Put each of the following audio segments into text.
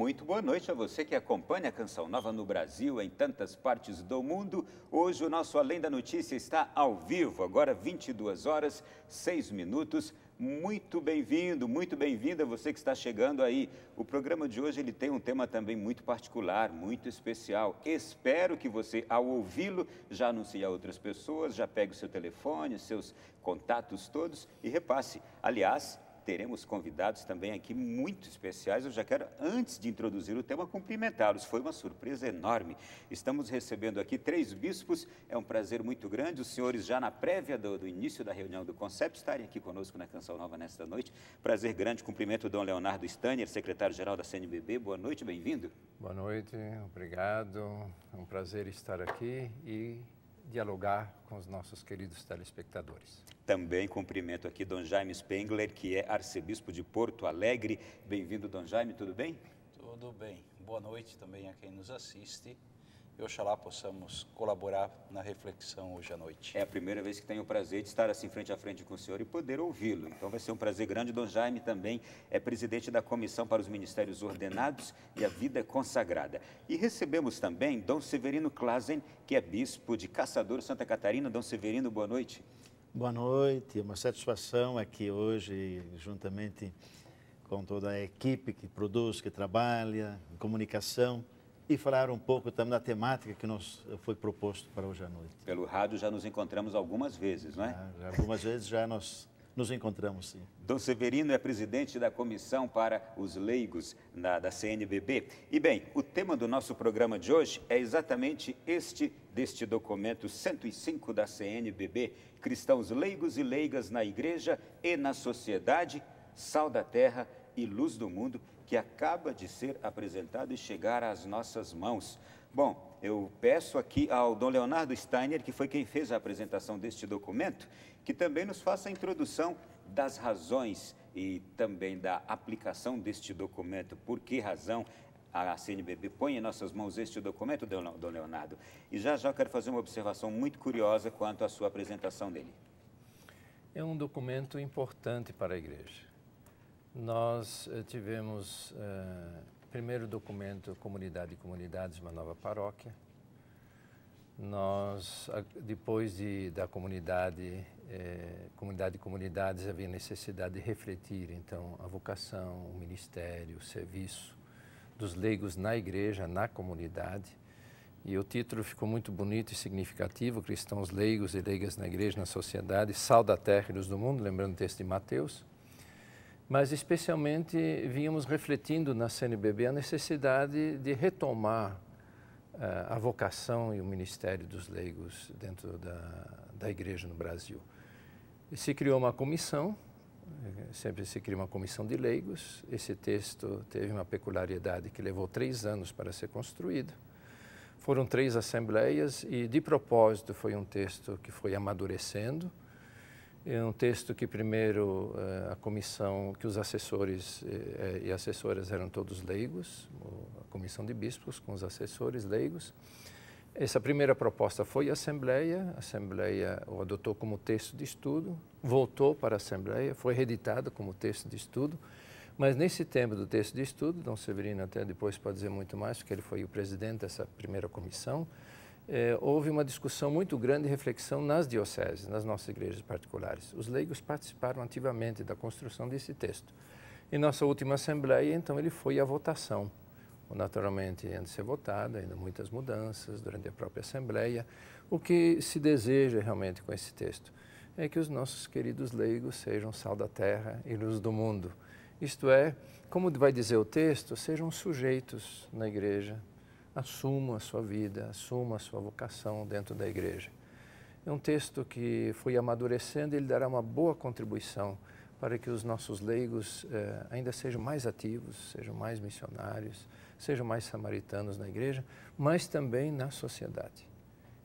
Muito boa noite a você que acompanha a Canção Nova no Brasil, em tantas partes do mundo. Hoje o nosso Além da Notícia está ao vivo, agora 22 horas, 6 minutos. Muito bem-vindo, muito bem-vinda você que está chegando aí. O programa de hoje ele tem um tema também muito particular, muito especial. Espero que você, ao ouvi-lo, já anuncie a outras pessoas, já pegue o seu telefone, seus contatos todos e repasse. Aliás, teremos convidados também aqui muito especiais. Eu já quero, antes de introduzir o tema, cumprimentá-los. Foi uma surpresa enorme. Estamos recebendo aqui 3 bispos. É um prazer muito grande. Os senhores, já na prévia do início da reunião do Concept, estarem aqui conosco na Canção Nova nesta noite. Prazer grande. Cumprimento o Dom Leonardo Stanier, secretário-geral da CNBB. Boa noite, bem-vindo. Boa noite, obrigado. É um prazer estar aqui e dialogar com os nossos queridos telespectadores. Também cumprimento aqui Dom Jaime Spengler, que é arcebispo de Porto Alegre. Bem-vindo, Dom Jaime, tudo bem? Tudo bem. Boa noite também a quem nos assiste. E oxalá possamos colaborar na reflexão hoje à noite. É a primeira vez que tenho o prazer de estar assim frente a frente com o senhor e poder ouvi-lo. Então vai ser um prazer grande. Dom Jaime também é presidente da Comissão para os Ministérios Ordenados e a Vida Consagrada. E recebemos também Dom Severino Klazen, que é bispo de Caçador, Santa Catarina. Dom Severino, boa noite. Boa noite, é uma satisfação aqui hoje, juntamente com toda a equipe que produz, que trabalha em comunicação, e falar um pouco também da temática que foi proposto para hoje à noite. Pelo rádio já nos encontramos algumas vezes, não é? Algumas vezes já nós nos encontramos, sim. Dom Severino é presidente da Comissão para os Leigos da CNBB. E bem, o tema do nosso programa de hoje é exatamente deste documento 105 da CNBB, Cristãos Leigos e Leigas na Igreja e na Sociedade, Sal da Terra e Luz do Mundo, que acaba de ser apresentado e chegar às nossas mãos. Bom, eu peço aqui ao Dom Leonardo Stanier, que foi quem fez a apresentação deste documento, que também nos faça a introdução das razões e também da aplicação deste documento. Por que razão a CNBB põe em nossas mãos este documento, Dom Leonardo? E já eu quero fazer uma observação muito curiosa quanto à sua apresentação dele. É um documento importante para a Igreja. Nós tivemos, primeiro documento, Comunidade e Comunidades, uma nova paróquia. Nós, depois da comunidade e comunidades, havia necessidade de refletir, então, a vocação, o ministério, o serviço dos leigos na igreja, na comunidade. E o título ficou muito bonito e significativo, Cristãos Leigos e Leigas na Igreja, na Sociedade, Sal da Terra e Luz do Mundo, lembrando o texto de Mateus. Mas, especialmente, vínhamos refletindo na CNBB a necessidade de retomar a vocação e o ministério dos leigos dentro da Igreja no Brasil. E se criou uma comissão, sempre se cria uma comissão de leigos. Esse texto teve uma peculiaridade que levou 3 anos para ser construído. Foram 3 assembleias e, de propósito, foi um texto que foi amadurecendo. É um texto que primeiro a comissão, que os assessores e assessoras eram todos leigos, a comissão de bispos com os assessores leigos. Essa primeira proposta foi a Assembleia o adotou como texto de estudo, voltou para a Assembleia, foi reeditado como texto de estudo, mas nesse tempo do texto de estudo, Dom Severino até depois pode dizer muito mais, porque ele foi o presidente dessa primeira comissão, houve uma discussão muito grande e reflexão nas dioceses, nas nossas igrejas particulares. Os leigos participaram ativamente da construção desse texto. Em nossa última Assembleia, então, ele foi à votação. Naturalmente, antes de ser votado, ainda muitas mudanças durante a própria Assembleia. O que se deseja realmente com esse texto é que os nossos queridos leigos sejam sal da terra e luz do mundo. Isto é, como vai dizer o texto, sejam sujeitos na igreja, assumam a sua vida, assumam a sua vocação dentro da igreja. É um texto que foi amadurecendo e ele dará uma boa contribuição para que os nossos leigos ainda sejam mais ativos, sejam mais missionários, sejam mais samaritanos na igreja, mas também na sociedade.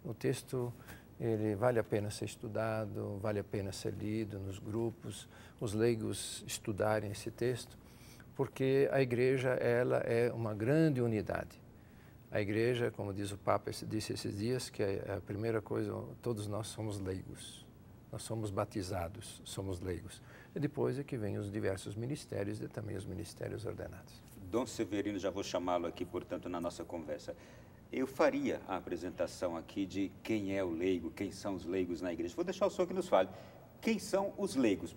O texto, ele vale a pena ser estudado, vale a pena ser lido nos grupos, os leigos estudarem esse texto, porque a igreja, ela é uma grande unidade. A igreja, como diz o Papa, disse esses dias, que a primeira coisa, todos nós somos leigos. Nós somos batizados, somos leigos. E depois é que vem os diversos ministérios e também os ministérios ordenados. Dom Severino, já vou chamá-lo aqui, portanto, na nossa conversa. Eu faria a apresentação aqui de quem é o leigo, quem são os leigos na igreja. Vou deixar o senhor que nos fale. Quem são os leigos?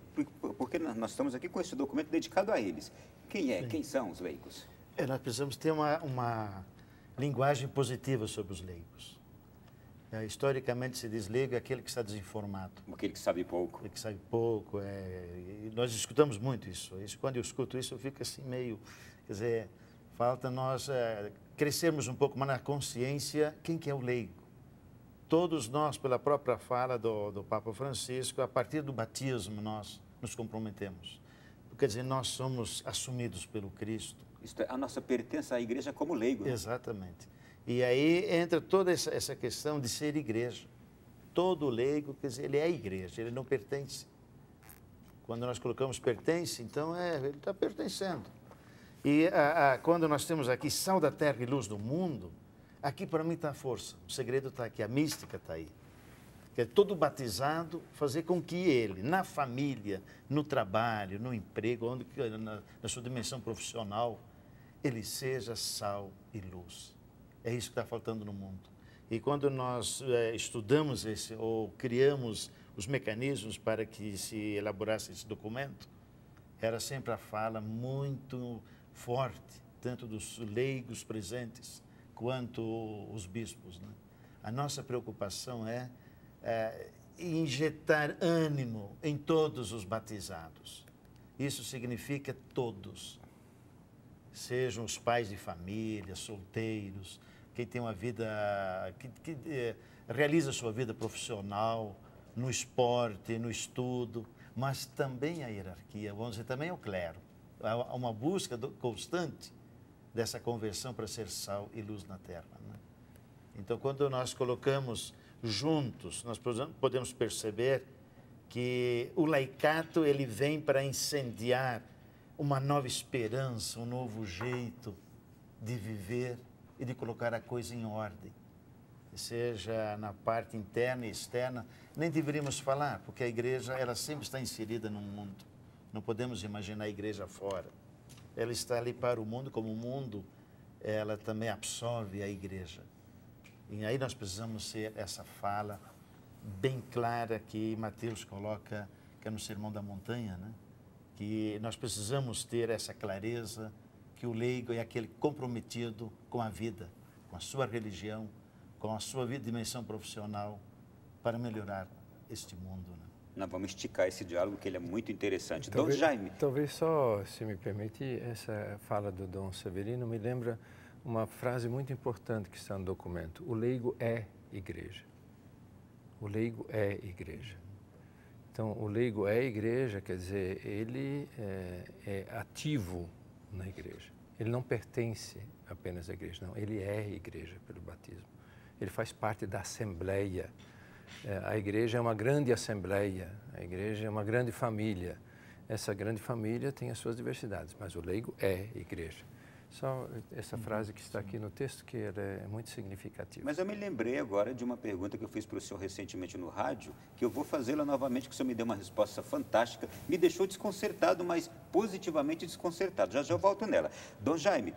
Porque nós estamos aqui com esse documento dedicado a eles. Quem é? Sim. Quem são os leigos? Nós precisamos ter uma linguagem positiva sobre os leigos. Historicamente se diz leigo é aquele que está desinformado. Aquele que sabe pouco. Aquele que sabe pouco. E nós escutamos muito isso. Quando eu escuto isso, eu fico assim meio... Quer dizer, falta nós crescermos um pouco mais na consciência quem que é o leigo. Todos nós, pela própria fala do Papa Francisco, a partir do batismo nós nos comprometemos. Quer dizer, nós somos assumidos pelo Cristo. Isto é, a nossa pertença à igreja como leigo. Né? Exatamente. E aí entra toda essa questão de ser igreja. Todo leigo, quer dizer, ele é igreja, ele não pertence. Quando nós colocamos pertence, então ele está pertencendo. E quando nós temos aqui sal da terra e luz do mundo, aqui para mim está a força. O segredo está aqui, a mística está aí. Que é todo batizado fazer com que ele, na família, no trabalho, no emprego, na sua dimensão profissional, ele seja sal e luz. É isso que está faltando no mundo. E quando nós estudamos ou criamos os mecanismos para que se elaborasse esse documento, era sempre a fala muito forte, tanto dos leigos presentes, quanto os bispos. Né? A nossa preocupação é injetar ânimo em todos os batizados. Isso significa todos. Sejam os pais de família, solteiros, quem tem uma vida, que realiza sua vida profissional, no esporte, no estudo, mas também a hierarquia, vamos dizer, também o clero. Há uma busca constante dessa conversão para ser sal e luz na terra. Né? Então, quando nós colocamos juntos, nós podemos perceber que o laicato ele vem para incendiar uma nova esperança, um novo jeito de viver e de colocar a coisa em ordem. Seja na parte interna e externa, nem deveríamos falar, porque a igreja ela sempre está inserida no mundo. Não podemos imaginar a igreja fora. Ela está ali para o mundo, como o mundo, ela também absorve a igreja. E aí nós precisamos ser essa fala bem clara que Mateus coloca, que é no Sermão da Montanha, né? Que nós precisamos ter essa clareza que o leigo é aquele comprometido com a vida, com a sua religião, com a sua dimensão profissional, para melhorar este mundo. Né? Nós vamos esticar esse diálogo, que ele é muito interessante. Dom Jaime. Talvez só, se me permite, essa fala do Dom Severino me lembra uma frase muito importante que está no documento. O leigo é igreja. O leigo é igreja. Então, o leigo é igreja, quer dizer, ele é ativo na igreja. Ele não pertence apenas à igreja, não. Ele é igreja pelo batismo. Ele faz parte da assembleia. A igreja é uma grande assembleia, a igreja é uma grande família. Essa grande família tem as suas diversidades, mas o leigo é igreja. Só essa frase que está aqui no texto, que é muito significativa. Mas eu me lembrei agora de uma pergunta que eu fiz para o senhor recentemente no rádio, que eu vou fazê-la novamente, que o senhor me deu uma resposta fantástica, me deixou desconcertado, mas positivamente desconcertado. Já já eu volto nela. Dom Jaime,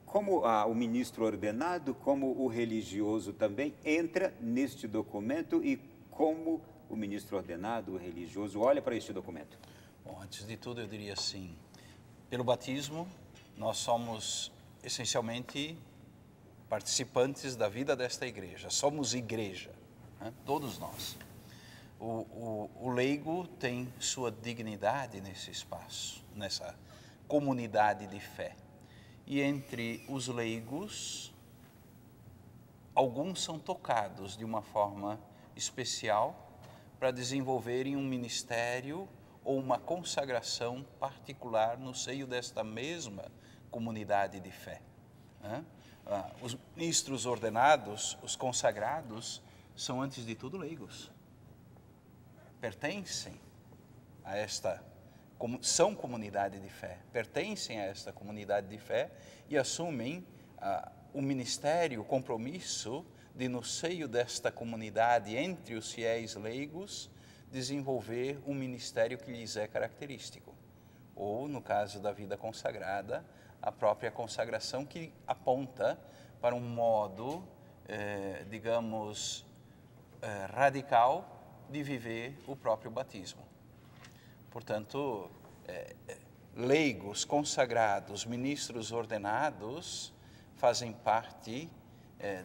como o ministro ordenado, como o religioso também entra neste documento e como o ministro ordenado, o religioso, olha para este documento? Bom, antes de tudo eu diria assim, pelo batismo, nós somos essencialmente participantes da vida desta igreja, somos igreja, né? Todos nós. O leigo tem sua dignidade nesse espaço, nessa comunidade de fé. E entre os leigos, alguns são tocados de uma forma especial para desenvolverem um ministério ou uma consagração particular no seio desta mesma comunidade de fé. Os ministros ordenados, os consagrados, são antes de tudo leigos. Pertencem a esta, são comunidade de fé, pertencem a esta comunidade de fé e assumem o ministério, o compromisso de, no seio desta comunidade, entre os fiéis leigos, desenvolver um ministério que lhes é característico. Ou, no caso da vida consagrada, a própria consagração, que aponta para um modo, digamos, radical de viver o próprio batismo. Portanto, leigos, consagrados, ministros ordenados fazem parte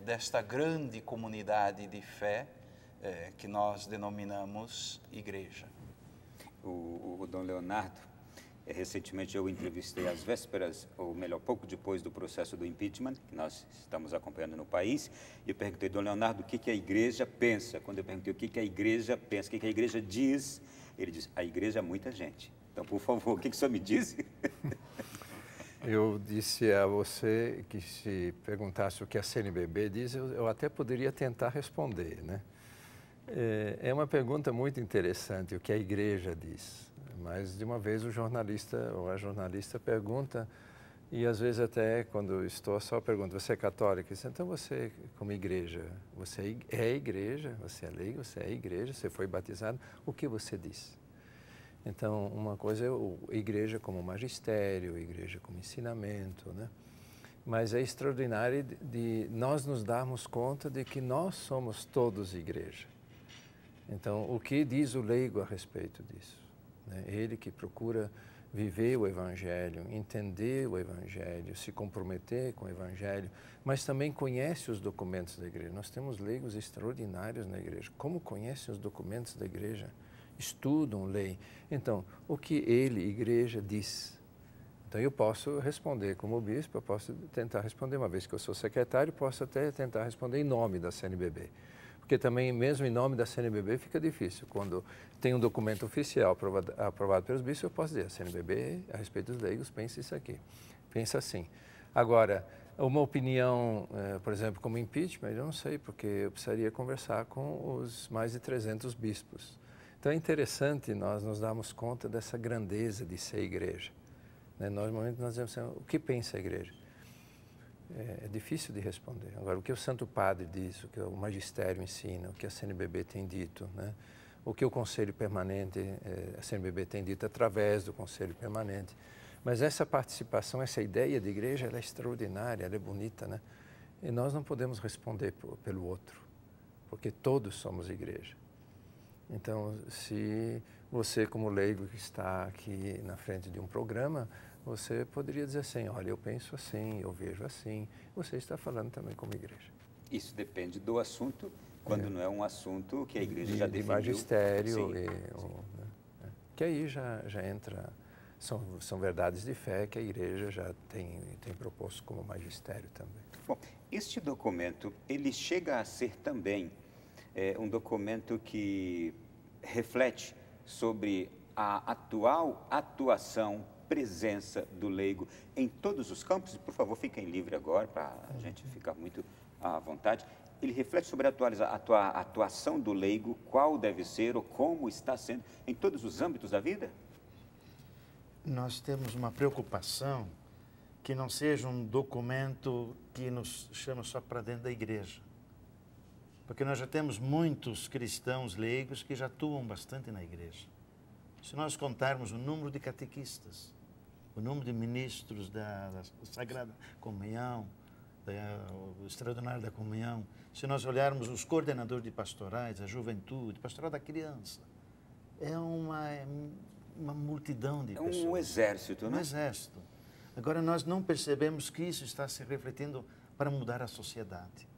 desta grande comunidade de fé que nós denominamos igreja. O Dom Leonardo, recentemente eu entrevistei às vésperas, ou melhor, pouco depois do processo do impeachment, que nós estamos acompanhando no país, e eu perguntei, Dom Leonardo, o que a igreja pensa? Quando eu perguntei o que a igreja pensa, o que a igreja diz, ele diz, a igreja é muita gente. Então, por favor, o que o senhor me disse? Eu disse a você que se perguntasse o que a CNBB diz, eu até poderia tentar responder, né? É uma pergunta muito interessante, o que a igreja diz. Mas, de uma vez, o jornalista ou a jornalista pergunta, e às vezes até quando eu estou só pergunto, você é católica? Então você, como igreja, você é igreja, você é leigo, você é igreja, você foi batizado, o que você diz? Então, uma coisa é a igreja como magistério, a igreja como ensinamento, né? Mas é extraordinário de nós nos darmos conta de que nós somos todos igreja. Então, o que diz o leigo a respeito disso? Né? Ele que procura viver o Evangelho, entender o Evangelho, se comprometer com o Evangelho, mas também conhece os documentos da igreja. Nós temos leigos extraordinários na igreja. Como conhecem os documentos da igreja? Estudam, leem. Então, o que ele, igreja, diz? Então, eu posso responder como bispo, eu posso tentar responder, uma vez que eu sou secretário, posso até tentar responder em nome da CNBB. Porque também, mesmo em nome da CNBB, fica difícil. Quando tem um documento oficial aprovado pelos bispos, eu posso dizer, a CNBB, a respeito dos leigos, pensa isso aqui, pensa assim. Agora, uma opinião, por exemplo, como impeachment, eu não sei, porque eu precisaria conversar com os mais de 300 bispos. Então, é interessante nós nos darmos conta dessa grandeza de ser igreja. Normalmente, nós dizemos assim, o que pensa a igreja? É difícil de responder. Agora, o que o Santo Padre diz, o que o magistério ensina, o que a CNBB tem dito, né? O que o Conselho Permanente, a CNBB tem dito através do Conselho Permanente. Mas essa participação, essa ideia de igreja, ela é extraordinária, ela é bonita, né? E nós não podemos responder pelo outro, porque todos somos igreja. Então, se você, como leigo que está aqui na frente de um programa, você poderia dizer assim, olha, eu penso assim, eu vejo assim. Você está falando também como igreja. Isso depende do assunto, quando não é um assunto que a igreja já definiu. De magistério, que aí já entra, são verdades de fé que a igreja já tem proposto como magistério também. Bom, este documento, ele chega a ser também um documento que reflete sobre a atual atuação, presença do leigo em todos os campos. Por favor, fiquem livres agora, para a gente ficar muito à vontade. Ele reflete sobre a atuação do leigo, qual deve ser ou como está sendo em todos os âmbitos da vida? Nós temos uma preocupação que não seja um documento que nos chama só para dentro da igreja. Porque nós já temos muitos cristãos leigos que já atuam bastante na igreja. Se nós contarmos o número de catequistas, o número de ministros da Sagrada Comunhão, o Extraordinário da Comunhão, se nós olharmos os coordenadores de pastorais, a juventude, pastoral da criança, é uma multidão de pessoas. É um exército, né? Um exército. Agora, nós não percebemos que isso está se refletindo para mudar a sociedade.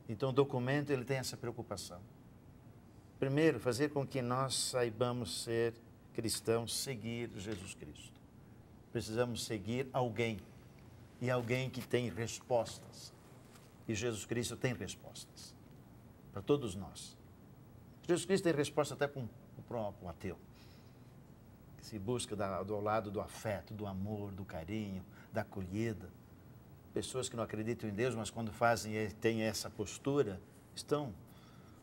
Então, o documento ele tem essa preocupação. Primeiro, fazer com que nós saibamos ser cristãos, seguir Jesus Cristo. Precisamos seguir alguém, e alguém que tem respostas. E Jesus Cristo tem respostas para todos nós. Jesus Cristo tem resposta até para o próprio ateu, que se busca do lado do afeto, do amor, do carinho, da acolhida. Pessoas que não acreditam em Deus, mas quando têm essa postura, estão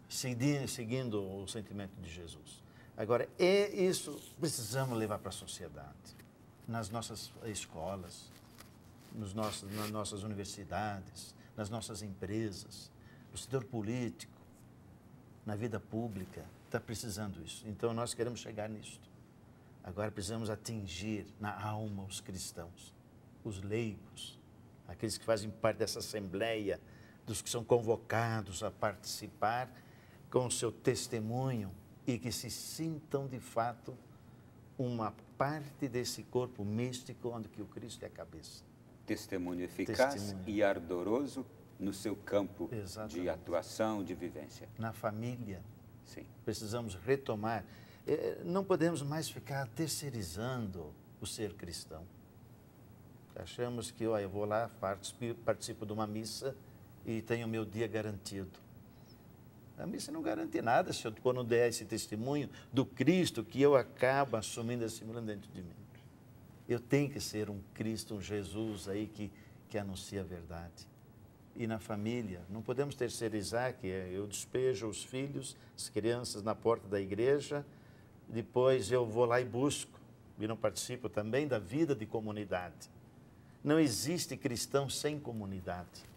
seguindo o sentimento de Jesus. Agora, isso precisamos levar para a sociedade, nas nossas escolas, nas nossas universidades, nas nossas empresas, no setor político, na vida pública. Está precisando isso. Então, nós queremos chegar nisto. Agora, precisamos atingir na alma os cristãos. os leigos, aqueles que fazem parte dessa assembleia, dos que são convocados a participar com o seu testemunho e que se sintam de fato uma parte desse corpo místico onde que o Cristo é a cabeça. Testemunho eficaz e ardoroso no seu campo Exatamente. de atuação, de vivência. Na família, Sim. precisamos retomar. Não podemos mais ficar terceirizando o ser cristão. Achamos que, eu vou lá, participo de uma missa e tenho o meu dia garantido. A missa não garante nada se eu não der esse testemunho do Cristo que eu acabo assumindo, assimilando dentro de mim. Eu tenho que ser um Cristo, um Jesus aí que anuncia a verdade. E na família, não podemos terceirizar que eu despejo os filhos, as crianças na porta da igreja, depois eu vou lá e busco, e não participo também da vida de comunidade. Não existe cristão sem comunidade.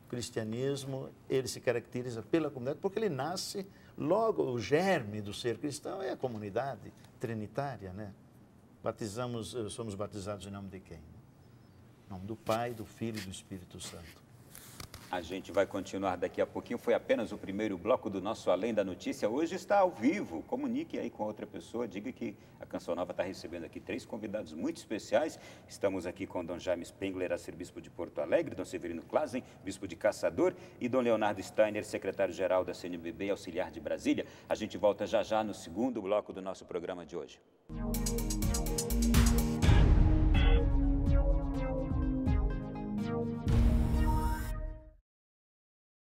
O cristianismo, ele se caracteriza pela comunidade, porque ele nasce, logo o germe do ser cristão é a comunidade trinitária, né? Somos batizados em nome de quem? Em nome do Pai, do Filho e do Espírito Santo. A gente vai continuar daqui a pouquinho. Foi apenas o primeiro bloco do nosso Além da Notícia. Hoje está ao vivo. Comunique aí com outra pessoa. Diga que a Canção Nova está recebendo aqui 3 convidados muito especiais. Estamos aqui com Dom Jaime Spengler, arcebispo de Porto Alegre, Dom Severino Klazen, bispo de Caçador, e Dom Leonardo Steiner, secretário-geral da CNBB, auxiliar de Brasília. A gente volta já já no segundo bloco do nosso programa de hoje.